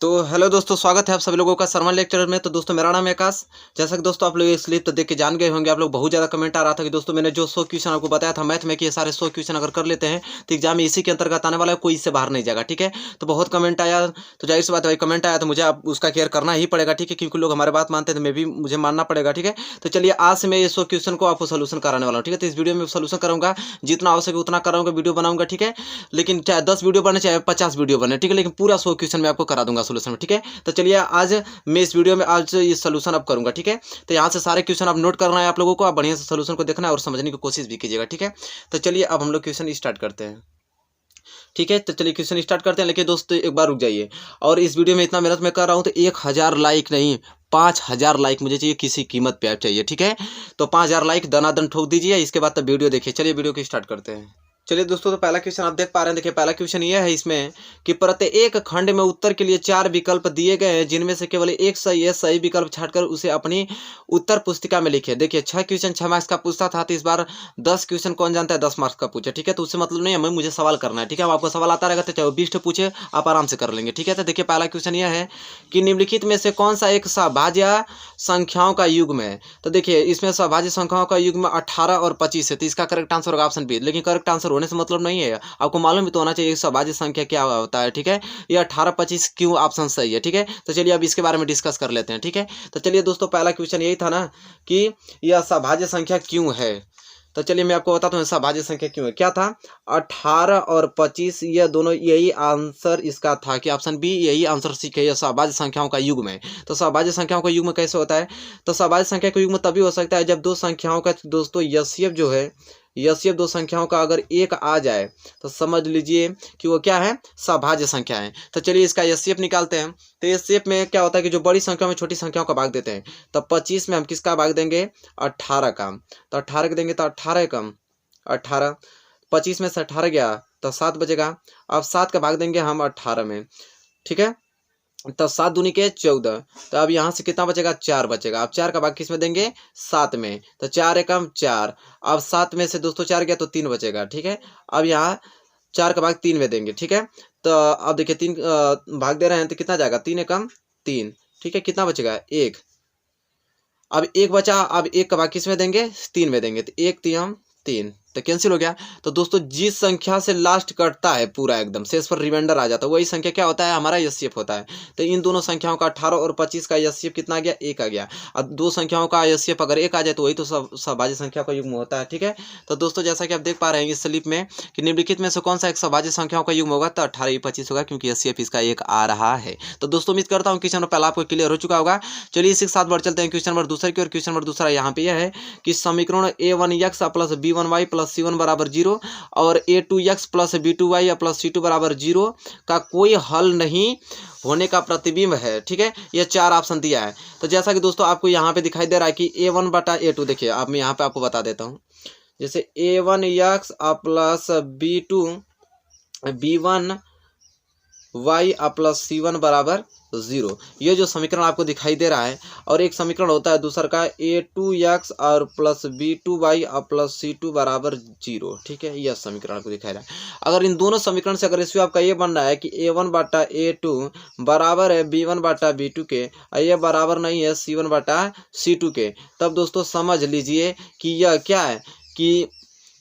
तो हेलो दोस्तों, स्वागत है आप सभी लोगों का शर्मा लेक्चरर में। तो दोस्तों मेरा नाम है आकाश। जैसा कि दोस्तों आप लोग ये स्लिप तो देख के जान गए होंगे, आप लोग बहुत ज़्यादा कमेंट आ रहा था कि दोस्तों मैंने जो 100 क्वेश्चन आपको बताया था मैथ में कि ये सारे 100 क्वेश्चन अगर कर लेते हैं तो एग्जाम में इसी के अंतर्गत आने वाला है, कोई इससे बाहर नहीं जाएगा। ठीक है, तो बहुत कमेंट आया, तो जाहिर सी बात है भाई, कमेंट आया तो मुझे अब उसका केयर करना ही पड़ेगा। ठीक है, क्योंकि लोग हमारे बात मानते हैं तो मैं भी मुझे मानना पड़ेगा। ठीक है, तो चलिए आज से मैं ये 100 क्वेश्चन को आपको सोल्यूशन कराने वाला हूँ। ठीक है, तो इस वीडियो में सोल्यूशन करूँगा, जितना आवश्यक उतना कराऊंगा, वीडियो बनाऊंगा। ठीक है, लेकिन चाहे 10 वीडियो बने चाहे 50 वीडियो बने, ठीक है, लेकिन पूरा 100 क्वेश्चन मैं आपको करा दूंगा सोल्यूशन में। ठीक है, तो चलिए आज मैं इस वीडियो में आज ये सोल्यूशन अब करूंगा। ठीक है, तो यहाँ से सारे क्वेश्चन आप नोट करना है आप लोगों को, आप बढ़िया से सोल्यूशन को देखना है और समझने की कोशिश भी कीजिएगा। ठीक है, तो चलिए अब हम लोग क्वेश्चन स्टार्ट करते हैं। ठीक है, तो चलिए क्वेश्चन स्टार्ट करते हैं। लेकिन दोस्तों एक बार रुक जाइए, और इस वीडियो में इतना मेहनत मैं कर रहा हूँ तो 1000 लाइक नहीं, 5000 लाइक मुझे चाहिए, किसी कीमत पे आप चाहिए। ठीक है, तो 5000 लाइक दनादन ठोक दीजिए, इसके बाद तब वीडियो देखिए। चलिए वीडियो को स्टार्ट करते हैं। चलिए दोस्तों, तो पहला क्वेश्चन आप देख पा रहे हैं। देखिए पहला क्वेश्चन यह है इसमें कि प्रत्येक खंड में उत्तर के लिए 4 विकल्प दिए गए हैं, जिनमें से केवल एक सही है। सही विकल्प छांटकर उसे अपनी उत्तर पुस्तिका में लिखे। देखिए 6 क्वेश्चन 6 मार्क्स का पूछता था, तो इस बार 10 क्वेश्चन कौन जानता है 10 मार्क्स का पूछे। ठीक है, तो उससे मतलब नहीं है, मुझे सवाल करना है। ठीक है, अब आपको सवाल आता रहेगा तो चाहे 20 पूछे, आप आराम से कर लेंगे। ठीक है, तो देखिए पहला क्वेश्चन यह है कि निम्नलिखित में से कौन सा एक सभाज्य संख्याओं का युग्म है। तो देखिए इसमें सभाज्य संख्याओं का युग्म 18 और 25 है, तो इसका करेक्ट आंसर होगा ऑप्शन बी। लेकिन करेक्ट आंसर होने से मतलब नहीं है, आपको मालूम भी तो होना चाहिए सभाज्य संख्या क्या होता है। ठीक है, ये 18-25 क्यों ऑप्शन सही है। ठीक है, तो चलिए अब इसके बारे में डिस्कस कर लेते हैं। ठीक है, तो चलिए दोस्तों पहला क्वेश्चन यही था ना कि यह सभाज्य संख्या क्यों है। तो चलिए मैं आपको बताता हूँ सभाज्य संख्या क्यों है। क्या था, 18 और 25, ये दोनों यही आंसर इसका था कि ऑप्शन बी यही आंसर सीखे, यह सभाज्य संख्याओं का युग्म है। तो सभाज्य संख्याओं का युग्म कैसे होता है, तो सभाज्य संख्या का युग्म तभी हो सकता है जब दो संख्याओं का दोस्तों यस्यफ जो है, यस्यफ दो संख्याओं का अगर एक आ जाए तो समझ लीजिए कि वो क्या है, सभाज्य संख्या है। तो चलिए इसका यस्यफ निकालते हैं। तो यस्यफ में क्या होता है कि जो बड़ी संख्या में छोटी संख्याओं का भाग देते हैं, तो 25 में हम किसका भाग देंगे, 18 का। तो 18 का देंगे तो 18 कम 18, 25 में से 18 गया तो 7 बचेगा। अब 7 का भाग देंगे हम 18 में। ठीक है, तो 7 दूनी के 14, तो अब यहाँ से कितना बचेगा, 4 बचेगा। अब 4 का भाग किस में देंगे, 7 में। तो 4 एकम 4, अब 7 में से दोस्तों 4 गया तो 3 बचेगा। ठीक है, अब यहाँ 4 का भाग 3 में देंगे। ठीक है, तो अब देखिए 3 भाग दे रहे हैं तो कितना जाएगा, 3 एकम 3। ठीक है, कितना बचेगा, 1। अब 1 बचा, अब 1 का भाग किस में देंगे, 3 में देंगे। तो 1 3 3, तो कैंसिल हो गया। तो दोस्तों जिस संख्या से लास्ट कटता है पूरा एकदम शेष पर रिमाइंडर आ जाता है, वही संख्या क्या होता है, हमारा यस्यफ होता है। तो इन दोनों संख्याओं का 18 और 25 का यस्यफ कितना आ गया, 1 आ गया। अब दो संख्याओं का यस्यफ अगर 1 आ जाए तो वही तो सभाज्य संख्या का युग्म होता है। ठीक है, तो दोस्तों जैसा कि आप देख पा रहे हैं इस स्लिप में कि निम्नलिखित में से कौन सा एक सभाज्य संख्याओं का युग्म होगा, तो 18 25 होगा, क्योंकि यस्यफ इसका 1 आ रहा है। तो दोस्तों उम्मीद करता हूँ क्वेश्चन नंबर पहला आपको क्लियर हो चुका होगा। चलिए इसी के साथ बढ़ चलते हैं क्वेश्चन नंबर दूसरे की। और क्वेश्चन नंबर दूसरा यहाँ पे यह है कि समीकरण a1x plus b1y plus c1 बराबर 0 और a2x plus b2y plus c2 बराबर 0 का कोई हल नहीं होने का प्रतिबिंब है। ठीक है, ये 4 ऑप्शन दिया है। तो जैसा कि दोस्तों आपको यहाँ पे दिखाई दे रहा है कि a1 बटा a2, देखिए अब मैं यहाँ पे आपको बता देता हूँ। जैसे a1x plus b2 b1 y plus c1 बराबर 0, ये जो समीकरण आपको दिखाई दे रहा है। और एक समीकरण होता है दूसरा का a2x और प्लस b2y प्लस c2 बराबर 0। ठीक है, यह समीकरण आपको दिखाई रहा है। अगर इन दोनों समीकरण से अगर रेशियो आपका ये बन रहा है कि a1 बटा a2 बराबर है b1 बटा b2 के, और ये बराबर नहीं है c1 बटा c2 के, तब दोस्तों समझ लीजिए कि यह क्या है कि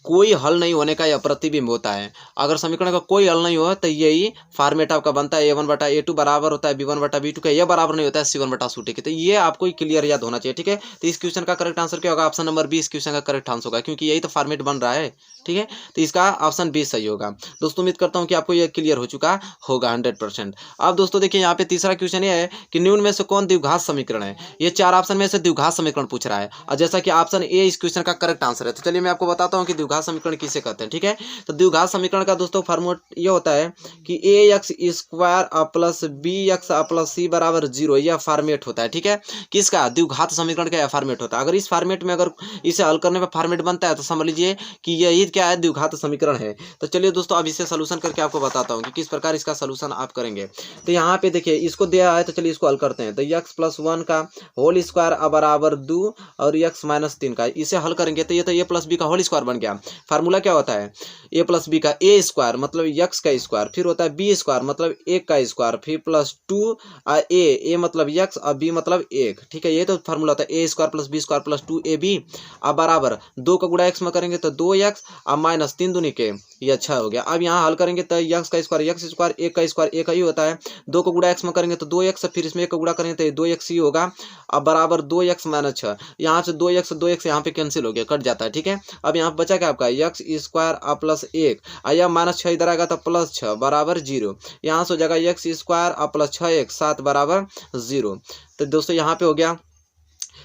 कोई हल नहीं होने का यह प्रतिबिंब होता है। अगर समीकरण का कोई हल नहीं हो तो यही फॉर्मेट आपका बनता है, a1 बटा a2 बराबर होता है b1 बटा b2 का, यह बराबर नहीं होता है c1 बटा c2 के। तो ये आपको क्लियर याद होना चाहिए। ठीक है, तो इस क्वेश्चन का करेक्ट आंसर क्या होगा, ऑप्शन नंबर बी इस क्वेश्चन का करेक्ट आंसर होगा, क्योंकि यही तो फॉर्मेट बन रहा है। ठीक है, तो इसका ऑप्शन बी सही होगा। दोस्तों उम्मीद करता हूँ कि आपको यह क्लियर हो चुका होगा 100%। अब दोस्तों देखिए यहाँ पे तीसरा क्वेश्चन ये है कि निम्न में से कौन द्विघात समीकरण है। ये 4 ऑप्शन में से द्विघात समीकरण पूछ रहा है, और जैसा कि ऑप्शन ए इस क्वेश्चन का करेक्ट आंसर है। तो चलिए मैं आपको बताता हूँ कि द्विघात समीकरण किसे कहते हैं। ठीक है, तो द्विघात समीकरण का दोस्तों फॉर्मूला ये होता है कि ax square plus bx plus c बराबर 0, यह फॉर्मेट होता है। ठीक है, किसका, द्विघात समीकरण का यह फॉर्मेट होता है। अगर इस फॉर्मेट में अगर इसे हल करने पर फॉर्मेट बनता है तो समझ लीजिए कि यही क्या है, द्विघात समीकरण है। तो चलिए दोस्तों अब इसे सोल्यूशन करके आपको बताता हूँ कि किस प्रकार इसका सोल्यूशन आप करेंगे। तो यहाँ पे देखिए इसको दिया है, तो चलिए इसको हल करते हैं। तो x प्लस 1 का होल स्क्वायर बराबर 2 और x माइनस 3 का, इसे हल करेंगे तो ये तो a प्लस बी का होल स्क्वायर बन गया। फार्मूला क्या होता है, ए प्लस बी का ए स्क्वायर मतलब यक्स का स्क्वायर, फिर होता है बी स्क्वायर मतलब एक का स्क्वायर, फिर प्लस 2 ए मतलब यक्स और बी मतलब एक, ठीक है। ये तो फार्मूला होता है a square plus b square plus 2ab अब बराबर 2 का गुणा एक्स में करेंगे तो 2x अब माइनस 3 दूनी के, ये अच्छा हो गया। अब यहाँ हल करेंगे तो यक्स का स्क्वायर एक का स्क्वायर एक ही होता है, 2 को गुणा एक्स में करेंगे तो 2x, फिर इसमें एक का गुणा करेंगे तो 2x ही होगा। अब बराबर 2x माइनस 6, यहाँ से 2x यहाँ पे कैंसिल हो गया, कट जाता है, ठीक है। अब यहाँ बचा क्या आपका यक्स स्क्वायर और प्लस 1, यह माइनस 6 इधर आएगा तो प्लस 6 बराबर 0, यहाँ से हो जाएगा यक्स स्क्वायर और प्लस 6 7 बराबर 0। तो दोस्तों यहाँ पे हो गया,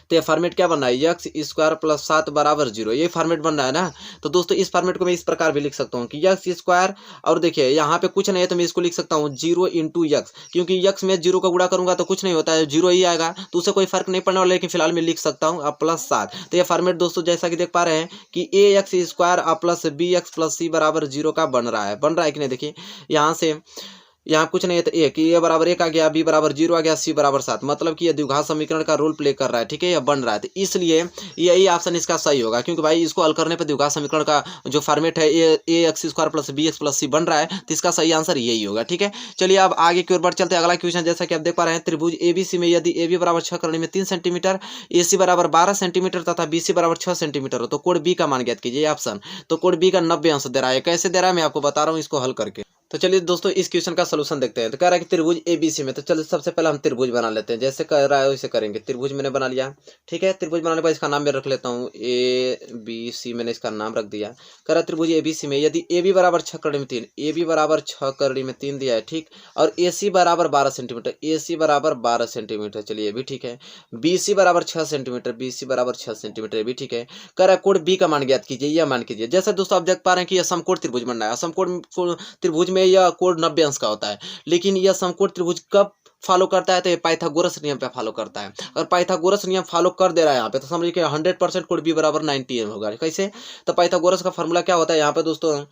तो ये फॉर्मेट क्या बन रहा है, यक्स स्क्वायर प्लस 7 बराबर 0, ये फॉर्मेट बन रहा है ना। तो दोस्तों इस फॉर्मेट को मैं इस प्रकार भी लिख सकता हूँ कि यक्स स्क्वायर, और देखिए यहाँ पे कुछ नहीं है तो मैं इसको लिख सकता हूँ 0 इंटू यक्स, क्योंकि यक्स में 0 का गुणा करूंगा तो कुछ नहीं होता है, 0 ही आएगा, तो उससे कोई फर्क नहीं पड़ने वाला, लेकिन फिलहाल मैं लिख सकता हूँ अब प्लस 7। तो ये फॉर्मेट दोस्तों जैसा कि देख पा रहे हैं कि a x square plus b x plus c बराबर 0 का बन रहा है कि नहीं। देखिए यहाँ से यहाँ कुछ नहीं है तो एक, ये बराबर 1 आ गया, बी बराबर 0 आ गया, सी बराबर 7, मतलब कि ये द्विघात समीकरण का रोल प्ले कर रहा है, ठीक है, ये बन रहा है। तो इसलिए यही ऑप्शन इसका सही होगा, क्योंकि भाई इसको हल करने पर द्विघात समीकरण का जो फॉर्मेट है a x square plus b x plus c बन रहा है, तो इसका सही आंसर यही होगा, ठीक है। चलिए अब आगे की ओर बढ़ चलते हैं। अगला क्वेश्चन जैसा कि आप देख पा रहे हैं, त्रिभुज एबीसी में यदि ए बी बराबर 6 कड़ी में 3 सेंटीमीटर, ए सी बराबर 12 सेंटीमीटर तथा बी सी बराबर 6 सेंटीमीटर हो तो कोण बी का मान ज्ञात कीजिए ऑप्शन। तो कोण बी का 90 अंश दे रहा है, कैसे दे रहा है मैं आपको बता रहा हूँ इसको हल करके। तो चलिए दोस्तों इस क्वेश्चन का सलूशन देखते हैं। तो कह रहा है कि त्रिभुज एबीसी में, तो चलिए सबसे पहले हम त्रिभुज बना लेते हैं, जैसे कह रहा है वैसे करेंगे। त्रिभुज मैंने बना लिया, ठीक है। त्रिभुज बनाने पर इसका नाम मैं रख लेता हूँ ए बी सी, मैंने इसका नाम रख दिया। कह रहा है त्रिभुज एबीसी में यदि ए बी बराबर 6 कड़ी में 3, ए बी बराबर 6 कड़ी में 3 दिया है, ठीक, और ए सी बराबर 12 सेंटीमीटर, ए सी बराबर 12 सेंटीमीटर, चलिए ये भी ठीक है। बी सी बराबर 6 सेंटीमीटर, बी सी बराबर 6 सेंटीमीटर, ये भी ठीक है। कह रहा है कोण बी का मान ज्ञात कीजिए, यह मान कीजिए। जैसे दोस्तों आप देख पा रहे हैं कि यह समकोण त्रिभुज बन रहा है, समकोण त्रिभुज में यह कोण 90 अंश का होता है, लेकिन यह समकोण त्रिभुज कब फॉलो करता है, तो ये पाइथागोरस नियम पे फॉलो करता है। अगर पाइथागोरस नियम फॉलो कर दे रहा है यहाँ पे, तो समझिए कि 100% कोण बी बराबर 90 होगा। कैसे, तो पाइथागोरस का फॉर्मूला क्या होता है यहाँ पे दोस्तों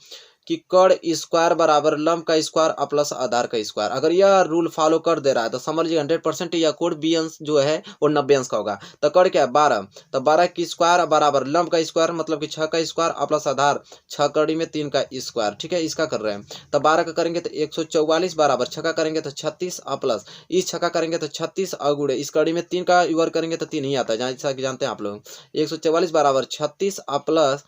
कि कर्ण स्क्वायर बराबर लंब का स्क्वायर प्लस आधार का स्क्वायर। अगर यह रूल फॉलो कर दे रहा है तो समझ लीजिए 100% यह कोण बी अंश जो है वो 90 अंश का होगा। तो कर्ण क्या है 12, तो 12 की स्क्वायर बराबर लंब का स्क्वायर मतलब कि 6 का स्क्वायर प्लस आधार 6 कड़ी में 3 का स्क्वायर, ठीक है, इसका कर रहे हैं। तो 12 का करेंगे तो 144 बराबर 6 का करेंगे तो 36 प्लस इस 6 का करेंगे तो 36 अगुड़े इस कड़ी में 3 का योग करेंगे तो 3 ही आता है, जैसा कि जानते हैं आप लोग। 144 बराबर 36 प्लस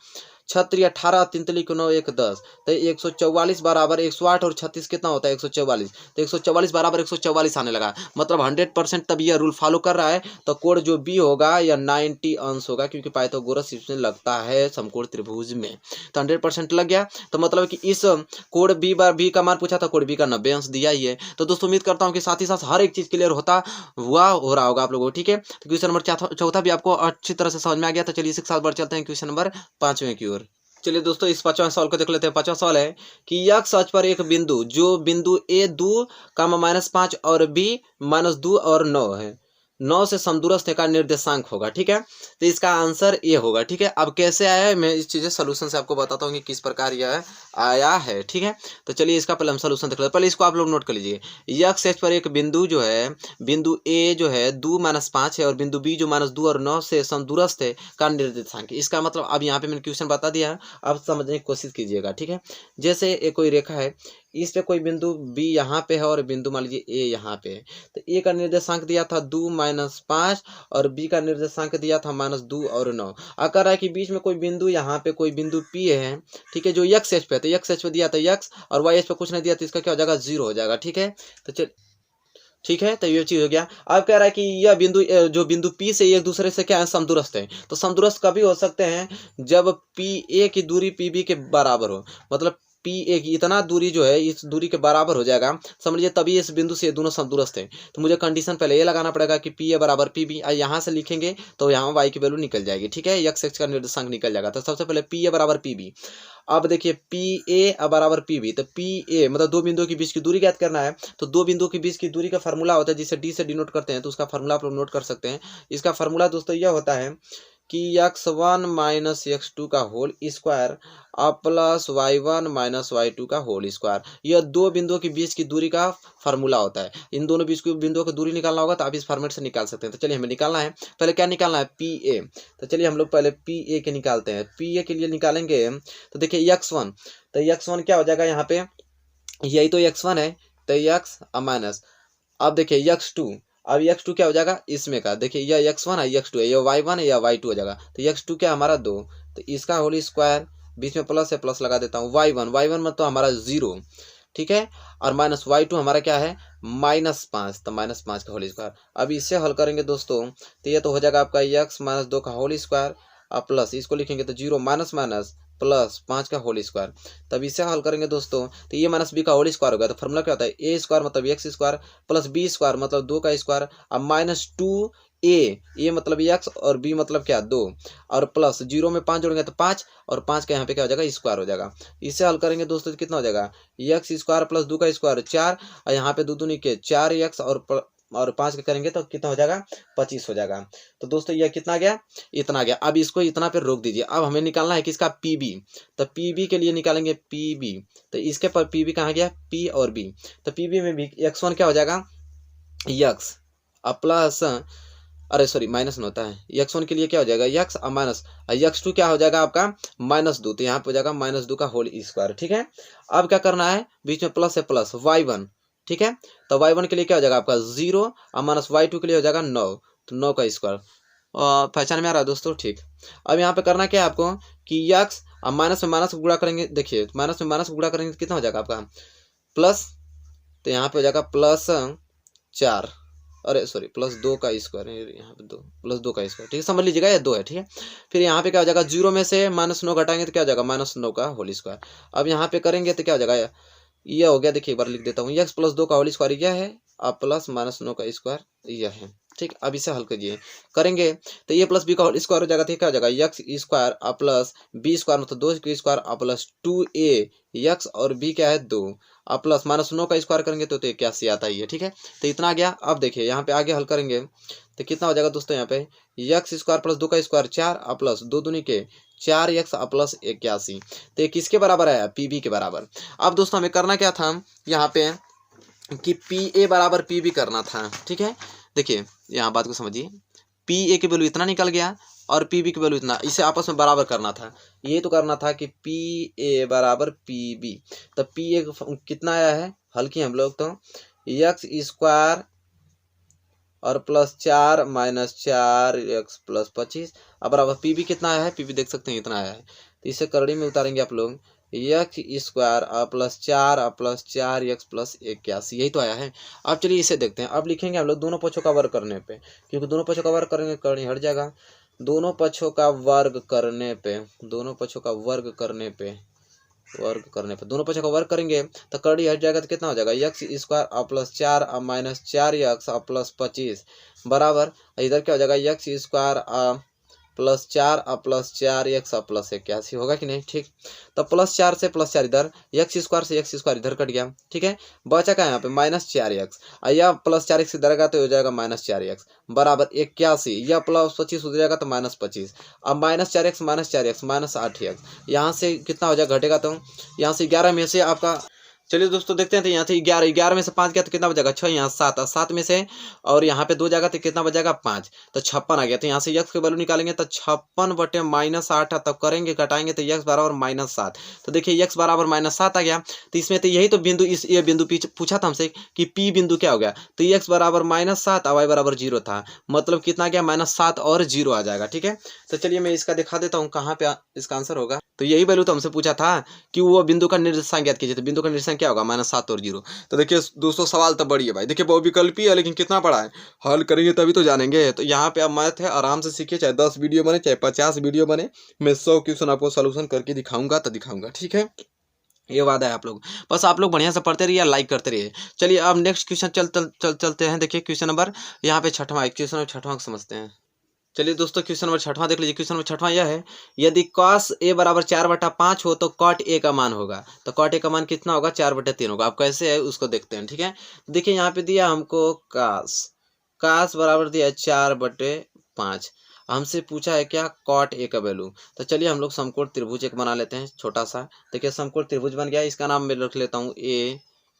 6 18 3 को 9 1 10, तो 144 बराबर 108 और 36 कितना होता है 144, तो 144 बराबर 144 आने लगा, मतलब 100% तब यह रूल फॉलो कर रहा है। तो कोण जो बी होगा या 90 अंश होगा, क्योंकि पाइथागोरस इसमें लगता है समकोण त्रिभुज में, तो 100% लग गया। तो मतलब कि इस कोण बी का मान पूछा था, कोण बी का 90 अंश दिया ही है। तो दोस्तों उम्मीद करता हूँ कि साथ ही साथ हर एक चीज क्लियर हो रहा होगा आप लोगों को, ठीक है। तो क्वेश्चन नंबर चौथा भी आपको अच्छी तरह से समझ में आ गया। तो चलिए इसी के साथ बढ़ चलते हैं क्वेश्चन नंबर 5वें की ओर। चलिए दोस्तों इस 5वां सवाल को देख लेते हैं। 5वां सवाल है कि यक्स अक्ष पर एक बिंदु जो बिंदु ए 2, -5 और बी -2 और 9 है, 9 से समदूरस्थ का निर्देशांक होगा, ठीक है। तो इसका आंसर ये होगा, ठीक है। अब कैसे आया है मैं इस चीज़ें सोल्यूशन से आपको बताता हूँ कि किस प्रकार यह आया है, ठीक है। तो चलिए इसका पहले हम सोल्यूशन देख लेते हैं। पहले इसको आप लोग नोट कर लीजिए। यक्स एक्स पर एक बिंदु जो है, बिंदु ए जो है 2 -5 है और बिंदु बी जो -2 और 9 से समदूरस्थ है का निर्देशांक। इसका मतलब अब यहाँ पे मैंने क्वेश्चन बता दिया है, अब समझने की कोशिश कीजिएगा, ठीक है। जैसे एक कोई रेखा है, इस पे कोई बिंदु बी यहाँ पे है और बिंदु मान लीजिए ए यहाँ पे है। तो ए का निर्देशांक दिया था 2 -5 और बी का निर्देशांक दिया था -2 और 9। अगर है कि बीच में कोई बिंदु यहाँ पे कोई बिंदु पी है, ठीक है, जो यक्स एच पे है, तो यक्स एच पे दिया था यक्स और वाई एच पे कुछ नहीं दिया, तो इसका क्या हो जाएगा 0 हो जाएगा, ठीक है। तो चल ठीक है, तो ये चीज हो गया। अब कह रहा है कि यह बिंदु जो बिंदु पी से एक दूसरे से क्या है समदूरस्थ है। तो समदूरस्थ कभी हो सकते हैं जब पी ए की दूरी पी बी के बराबर हो, मतलब पी ए की इतना दूरी जो है इस दूरी के बराबर हो जाएगा, समझिए, तभी इस बिंदु से ये दोनों समदूरस्थ हैं। तो मुझे कंडीशन पहले ये लगाना पड़ेगा कि पी ए बराबर पी बी, यहाँ से लिखेंगे तो यहाँ वाई की वैल्यू निकल जाएगी, ठीक है, एक्स एक्स का निर्देशांक निकल जाएगा। तो सबसे पहले पी ए बराबर पी बी। अब देखिए पी ए बराबर पी बी, तो पी ए मतलब दो बिंदुओं के बीच की दूरी ज्ञात करना है। तो दो बिंदुओं के बीच की दूरी का फार्मूला होता है जिसे डी से डिनोट करते हैं, तो उसका फार्मूला आप लोग नोट कर सकते हैं। इसका फार्मूला दोस्तों यह होता है कि x1 माइनस x2 का whole square plus y1 minus y2 का होल स्क्वायर, यह दो बिंदुओं के बीच की दूरी का फार्मूला होता है। इन दोनों बीच की बिंदुओं की दूरी निकालना होगा तो आप इस फॉर्मेट से निकाल सकते हैं। तो चलिए हमें निकालना है, पहले क्या निकालना है, पी ए। तो चलिए हम लोग पहले पी ए के निकालते हैं। पी ए के लिए निकालेंगे तो देखिए x1, तो x1 क्या हो जाएगा यहाँ पे, यही तो x1 है, तो x माइनस, अब देखिए x2, अब x2 क्या हो जाएगा इसमें का, देखिए यह x1 है, x2 है, यह y1 है, यह y2 हो जाएगा। तो x2 क्या हमारा 2, तो इसका होल स्क्वायर, बीच में प्लस है, प्लस लगा देता हूँ, y1 मतलब हमारा 0, ठीक है, और माइनस y2 हमारा क्या है -5, तो -5 का होल स्क्वायर। अब इससे हल करेंगे दोस्तों तो ये तो हो जाएगा आपका x माइनस 2 का होल स्क्वायर, प्लस इसको लिखेंगे तो 0 माइनस माइनस प्लस 5 का होल स्क्वायर। तब इसे हल करेंगे दोस्तों तो ये माइनस बी का होल स्क्वायर होगा। तो फॉर्मूला क्या होता है, ए स्क्वायर मतलब x square plus b square मतलब 2 का स्क्वायर, अब -2 ए मतलब एक्स और बी मतलब क्या 2, और प्लस 0 में 5 जोड़ेंगे तो 5, और 5 का यहाँ पे क्या हो जाएगा स्क्वायर हो जाएगा। इसे हल करेंगे दोस्तों तो कितना हो जाएगा, एक्स स्क्वायर प्लस 2 का स्क्वायर 4, और यहाँ पे 2 दूनी के 4 एक्स और 5 का करेंगे तो कितना हो जाएगा 25 हो जाएगा। तो दोस्तों यह कितना गया, इतना गया। अब इसको इतना पे रोक दीजिए। अब हमें निकालना है किसका, पीबी। तो पीबी के लिए निकालेंगे पीबी, तो इसके पर पीबी कहाँ गया, पी और बी। तो पीबी में भी x1 क्या हो जाएगा यक्स प्लस, अरे सॉरी माइनस में होता है, x1 के लिए क्या हो जाएगा यक्स माइनस, x2 क्या हो जाएगा आपका -2, तो यहाँ पे हो जाएगा -2 का होल स्क्वायर, ठीक है। अब क्या करना है, बीच में प्लस है, प्लस y1, ठीक है, तो y1 के लिए क्या हो जाएगा आपका 0 और माइनस y2 के लिए हो जाएगा 9, तो 9 का स्क्वायर। पहचान में आ रहा है दोस्तों, ठीक। अब यहाँ पे करना क्या है आपको कि x माइनस में माइनस गुणा करेंगे, देखिए माइनस में माइनस गुणा करेंगे तो कितना हो जाएगा आपका प्लस, तो यहाँ पे हो जाएगा +4, अरे सॉरी +2 का स्क्वायर, यहाँ पे 2 +2 का स्क्वायर, ठीक है, समझ लीजिएगा ये 2 है, ठीक है। फिर यहाँ पे क्या हो जाएगा 0 में से -9 घटाएंगे तो क्या हो जाएगा -9 का होल स्क्वायर। अब यहाँ पे करेंगे तो क्या हो जाएगा, यह हो गया, देखिए एक बार लिख देता हूँ, x + 2 का होल स्क्वायर यह है, और प्लस -9 का स्क्वायर यह है, ठीक। अब इसे हल करिए, करेंगे तो ये प्लस बी का होल स्क्वायर हो जाएगा, ठीक, क्या हो जाएगा x square plus b square मतलब 2 का स्क्वायर प्लस 2a x और b क्या है 2, प्लस -9 का स्क्वायर करेंगे तो 81 आता ही है, ठीक है। तो इतना आ गया। अब देखिए यहाँ पे आगे हल करेंगे तो कितना हो जाएगा दोस्तों, यहाँ पे x स्क्वायर प्लस 2 का स्क्वायर 4 प्लस 2 दूनी के 4x प्लस 81, तो ये किसके बराबर है, पीबी के बराबर। अब दोस्तों हमें करना क्या था यहाँ पे कि पी ए बराबर पी बी करना था, ठीक है। देखिए यहाँ बात को समझिए, पी ए की वैल्यू इतना निकल गया और पी बी की वैल्यू इतना, इसे आपस में बराबर करना था। ये तो करना था कि पी ए बराबर पी बी, तो पी ए कितना आया है, हल किए हम लोग तो एक्स स्क्वायर और प्लस 4 माइनस 4x प्लस 25, अब बराबर पी बी कितना आया है, पी बी देख सकते हैं इतना आया है। तो इसे करड़ी में उतारेंगे आप लोग, x square plus 4x plus 81, यही तो आया है। अब चलिए इसे देखते हैं। अब लिखेंगे हम लोग दोनों पक्षों का वर्ग करने पे, क्योंकि दोनों पक्षों का वर्ग करेंगे करनी हट जाएगा। दोनों पक्षों का वर्ग करने पे, दोनों पक्षों का वर्ग करने पे, दोनों पक्षों का वर्ग करेंगे तो करड़ी हट जाएगा, तो कितना हो जाएगा x square plus 4 minus 4x plus 25 बराबर, इधर क्या हो जाएगा x square plus 4 plus 4x plus 81 होगा कि नहीं, ठीक। तो प्लस 4 से प्लस 4 इधर, एक्स स्क्वायर से एक्स स्क्वायर इधर कट गया, ठीक है। बचा क्या यहाँ पे -4x, या प्लस 4x इधर का तो हो जाएगा -4x बराबर 81, या प्लस 25 हो जाएगा तो -25, अब -4x -8x, यहाँ से कितना हो जाएगा घटेगा, तो यहाँ से 11 में से आपका, चलिए दोस्तों देखते हैं। तो यहाँ से 11 में से 5 गया तो कितना बचेगा 6, यहाँ 7, 7 में से और यहाँ पे 2 जाएगा तो कितना बचेगा 5, तो 56 आ गया। तो यहाँ से x की वैल्यू निकालेंगे तो 56 बटे -8, तब करेंगे घटाएंगे तो x बराबर -7, तो देखिए x बराबर -7 आ गया। तो इसमें तो यही तो बिंदु, ये बिंदु पूछा था हमसे कि P बिंदु क्या हो गया, तो x बराबर -7 और y बराबर 0 था, मतलब कितना गया -7 और 0 आ जाएगा, ठीक है। तो चलिए मैं इसका दिखा देता हूँ कहाँ पे इसका आंसर होगा। तो यही वैल्यू तो हमसे पूछा था कि वो बिंदु का निर्देशांक ज्ञात कीजिए, तो बिंदु का निर्देशांक क्या होगा -7 और 0। तो देखिए दोस्तों सवाल तो बड़ी है भाई, देखिए बहुविकल्पी है लेकिन कितना बड़ा है, हल करेंगे तभी तो जानेंगे। तो यहाँ पे अब मैथ है, आराम से सीखिए, चाहे 10 वीडियो बने चाहे 50 वीडियो बने, मैं 100 क्वेश्चन आपको सोल्यूशन करके दिखाऊंगा, तो दिखाऊंगा, ठीक है, ये वादा है आप लोग। बस आप लोग बढ़िया से पढ़ते रहिए, लाइक करते रहिए। चलिए अब नेक्स्ट क्वेश्चन चलते हैं। देखिए क्वेश्चन नंबर यहाँ पे 6वां, क्वेश्चन नंबर 6वां समझते हैं। चलिए दोस्तों क्वेश्चन नंबर 6वां देख लीजिए। क्वेश्चन नंबर 6वां यह है, यदि cos a बराबर 4/5 हो तो cot a का मान होगा, तो cot a का मान कितना होगा 4/3 होगा। अब कैसे है उसको देखते हैं, ठीक है। देखिए यहाँ पे दिया हमको cos बराबर दिया 4/5, हमसे पूछा है क्या, कॉट ए का वैल्यू। तो चलिए हम लोग समकोण त्रिभुज एक बना लेते हैं छोटा सा। देखिए समकोण त्रिभुज बन गया, इसका नाम मैं रख लेता हूँ ए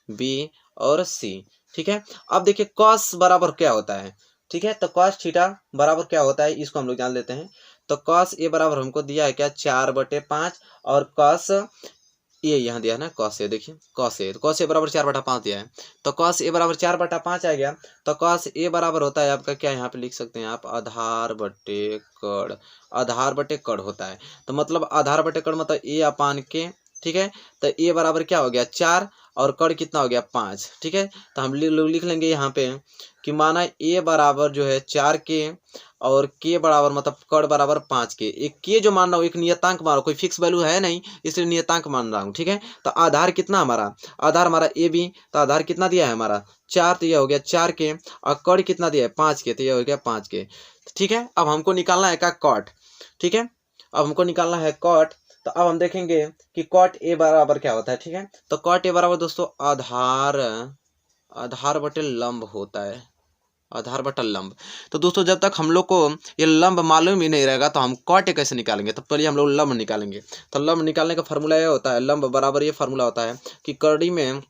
बी और सी। ठीक है, अब देखिए कॉस बराबर क्या होता है। ठीक है, तो कॉस थीटा बराबर क्या होता है इसको हम लोग जान लेते हैं। तो कॉस ए बराबर हमको दिया है क्या, 4/5, और कॉस ये यहाँ दिया है ना कॉस ए, देखिए कॉस ए, तो कॉस ए बराबर 4/5 दिया है। तो कॉस ए बराबर 4/5 आ गया। तो कॉस ए बराबर होता है आपका क्या, यहाँ पे लिख सकते हैं आप, आधार बटे कड़। आधार बटे कड़ होता है, तो मतलब आधार बटे कड़ मतलब ए अपान के। ठीक है, तो ए बराबर क्या हो गया 4, और कड़ कितना हो गया 5। ठीक है, तो हम लिख लेंगे यहाँ पे कि माना ए बराबर जो है 4 के, और के बराबर मतलब कड़ बराबर 5 के। एक के जो मान रहा हूँ एक नियतांक मान रहा हूँ, कोई फिक्स वैल्यू है नहीं, इसलिए नियतांक मान रहा हूँ। ठीक है, तो आधार कितना हमारा, आधार हमारा ए बी, तो आधार कितना दिया है हमारा 4, तो यह हो गया 4 के, और कड़ कितना दिया है 5 के, तो यह हो गया 5 के। ठीक है, अब हमको निकालना है क्या, कॉट। ठीक है, अब हमको निकालना है कॉट। तो अब हम देखेंगे कि कॉट ए बराबर क्या होता है। ठीक है, तो कॉट ए बराबर दोस्तों आधार, आधार बटे लंब होता है, आधार बटा लंब। तो दोस्तों जब तक हम लोग को ये लंब मालूम ही नहीं रहेगा तो हम कॉट ए कैसे निकालेंगे, तो पहले हम लोग लंब निकालेंगे। तो लंब निकालने का फॉर्मूला ये होता है, लंब बराबर ये फॉर्मूला होता है कि कड़ी में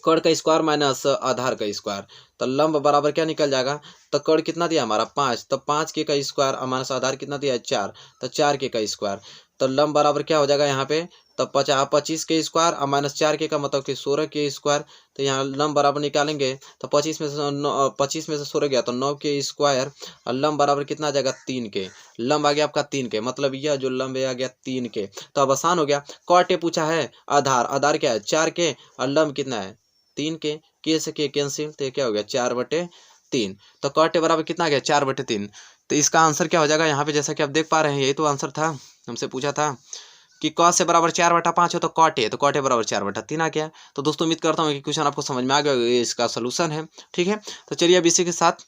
कड़ का स्क्वायर माइनस आधार का स्क्वायर। तो लंब बराबर क्या निकल जाएगा, तो कड़ कितना दिया हमारा 5, तो 5 के का स्क्वायर माइनस आधार कितना दिया है 4, तो 4 के का स्क्वायर। तो लंब बराबर क्या हो जाएगा यहाँ पे, तो 25 के स्क्वायर और माइनस 4 के का मतलब कि 16 के स्क्वायर। तो यहाँ लंब बराबर निकालेंगे तो 25 में से 16 गया तो 9 के स्क्वायर, और लंब बराबर कितना आ जाएगा 3 के। लंब आ गया आपका 3 के, मतलब यह जो लंब आ गया 3 के। तो अब आसान हो गया, कॉट ए पूछा है, आधार, आधार क्या है 4 के, और लंब कितना है 3 के से के कैंसिल, तो क्या हो गया 4/3। तो कॉट ए बराबर कितना आ गया 4/3। तो इसका आंसर क्या हो जाएगा यहाँ पे, जैसा कि आप देख पा रहे हैं यही तो आंसर था, हमसे पूछा था कि कॉस से बराबर 4/5 हो तो कॉट ए, तो कॉट ए बराबर 4/3 आ गया। तो दोस्तों उम्मीद करता हूँ कि क्वेश्चन आपको समझ में आ गया, ये इसका सोल्यूशन है। ठीक है, तो चलिए अब इसी के साथ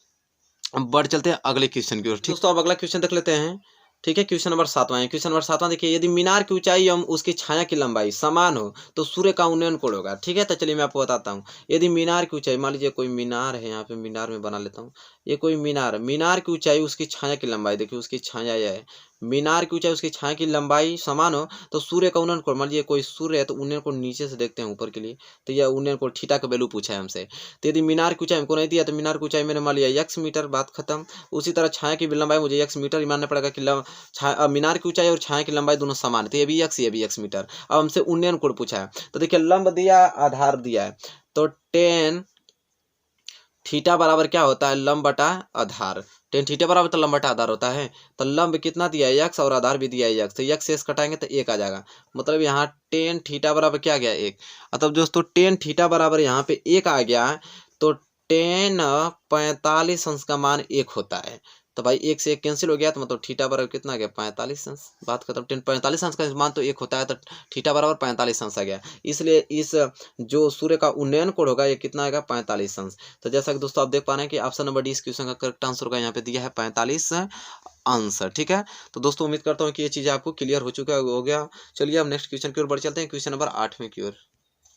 बढ़ चलते हैं अगले क्वेश्चन की ओर। दोस्तों अब अगला क्वेश्चन देख लेते हैं। ठीक है, क्वेश्चन नंबर 7वां है। क्वेश्चन नंबर 7वां देखिए, यदि मीनार की ऊंचाई एवं उसकी छाया की लंबाई समान हो तो सूर्य का उन्नयन कोण होगा। ठीक है, तो चलिए मैं आपको बताता हूँ। यदि मीनार की ऊंचाई, मान लीजिए कोई मीनार है, यहाँ पे मीनार में बना लेता हूँ, ये कोई मीनार, मीनार की ऊंचाई उसकी छाया की लंबाई, देखिए उसकी छाया यह है, मीनार की ऊंचाई उसकी छाया की लंबाई समान हो तो सूर्य का उन्नयन कोण, मान लीजिए कोई सूर्य है तो उन्नयन कोण नीचे से देखते हैं ऊपर के लिए, तो यह उन्नयन कोण थीटा का वैल्यू पूछा है हमसे। तो यदि मीनार की ऊंचाई हमको नहीं दिया तो मीनार की ऊंचाई मैंने मान लिया x मीटर, बात खत्म। उसी तरह छाया की लंबाई मुझे x मीटर ही मानना पड़ेगा कि मीनार की ऊंचाई और छाया की लंबाई दोनों समान है, तो ये भी x मीटर। अब हमसे उन्नयन कोण पूछा है, तो देखिए लंब दिया आधार दिया है, तो टेन थीटा बराबर क्या होता है, लंब बटा आधार। टेन थीटा बराबर तो लंब बटा आधार होता है। तो लंब कितना दिया है x, और आधार भी दिया है x, तो x से कटाएंगे तो 1 आ जाएगा। मतलब यहाँ टेन थीटा बराबर क्या आ गया 1। मतलब दोस्तों टेन थीटा बराबर यहाँ पे 1 आ गया, तो टेन 45 अंश का मान 1 होता है। तो भाई 1 से 1 कैंसिल हो गया, तो मतलब थीटा बराबर कितना आ गया 45 अंश। बात खत्म, टेन 45 अंश का मान तो 1 होता है, तो थीटा बराबर 45 अंश आ गया। इसलिए इस जो सूर्य का उन्नयन कोण होगा ये कितना आएगा 45 अंश। तो जैसा कि दोस्तों आप देख पा रहे हैं कि ऑप्शन नंबर डी इस क्वेश्चन का करेक्ट आंसर होगा, यहाँ पे दिया है 45 अंश। ठीक है, तो दोस्तों उम्मीद करता हूँ कि ये चीज़ आपको क्लियर हो गया। चलिए अब नेक्स्ट क्वेश्चन की ओर बढ़ चलते हैं, क्वेश्चन नंबर 8वें की ओर।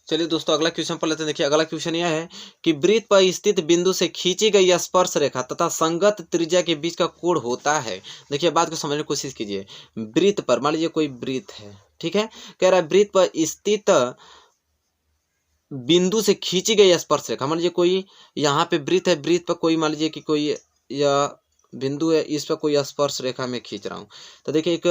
चलिए दोस्तों अगला क्वेश्चन पढ़ लेते हैं। देखिए अगला क्वेश्चन यह है कि वृत्त पर स्थित बिंदु से खींची गई स्पर्श रेखा तथा संगत त्रिज्या के बीच का कोण होता है। देखिए बात को समझने की कोशिश कीजिए। वृत्त पर, मान लीजिए कोई वृत्त है, ठीक है, कह रहा है वृत्त पर स्थित बिंदु से खींची गई स्पर्श रेखा, मान लीजिए कोई यहाँ पे वृत्त है, वृत्त पर कोई मान लीजिए कि कोई या बिंदु है, इस पर कोई स्पर्श रेखा में खींच रहा हूँ। तो देखिए एक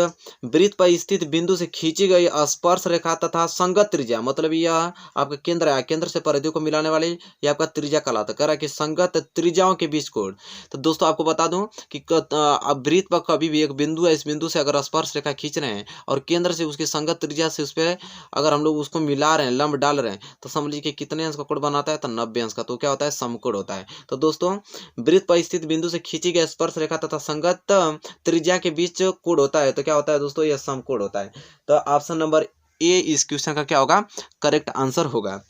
वृत्त पर स्थित बिंदु से खींची गई स्पर्श रेखा तथा संगत त्रिज्या, मतलब यह आपका केंद्र है, केंद्र से परिधियों को मिलाने वाले ये आपका त्रिज्या कहलाता है। कह रहा है कि संगत त्रिज्याओं के बीच कोण। तो दोस्तों आपको बता दूं कि अब वृत्त पर कभी भी एक बिंदु है, इस बिंदु से अगर स्पर्श रेखा खींच रहे हैं और केंद्र से उसकी संगत त्रिज्या से उस पर अगर हम लोग उसको मिला रहे हैं, लंब डाल रहे हैं, तो समझ लीजिए कि कितने अंश का कोण बनाता है, तो 90 अंश का। तो क्या होता है, समकोण होता है। तो दोस्तों वृत्त पर स्थित बिंदु से खींची गई स्पर्श रेखा तथा संगत त्रिज्या के बीच कोण होता है, तो क्या होता है दोस्तों, यह समकोण होता है। तो ऑप्शन नंबर ए इस क्वेश्चन का क्या होगा, करेक्ट आंसर होगा।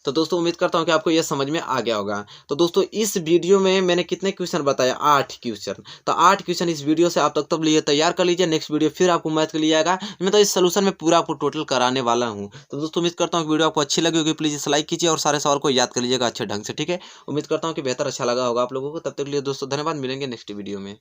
तो दोस्तों उम्मीद करता हूं कि आपको यह समझ में आ गया होगा। तो दोस्तों इस वीडियो में मैंने कितने क्वेश्चन बताया, 8 क्वेश्चन। तो 8 क्वेश्चन इस वीडियो से आप तब लिए तैयार कर लीजिए। नेक्स्ट वीडियो फिर आपको मैथ के लिए आएगा, मैं तो इस सोल्यूशन में पूरा आपको टोटल कराने वाला हूं। तो दोस्तों उम्मीद करता हूं कि वीडियो आपको अच्छी लगी होगी। प्लीज़ लाइक कीजिए और सारे सवाल को याद कर लीजिएगा अच्छे ढंग से। ठीक है, उम्मीद करता हूँ कि बेहतर अच्छा लगा होगा आप लोगों को। तब तक के लिए दोस्तों धन्यवाद, मिलेंगे नेक्स्ट वीडियो में।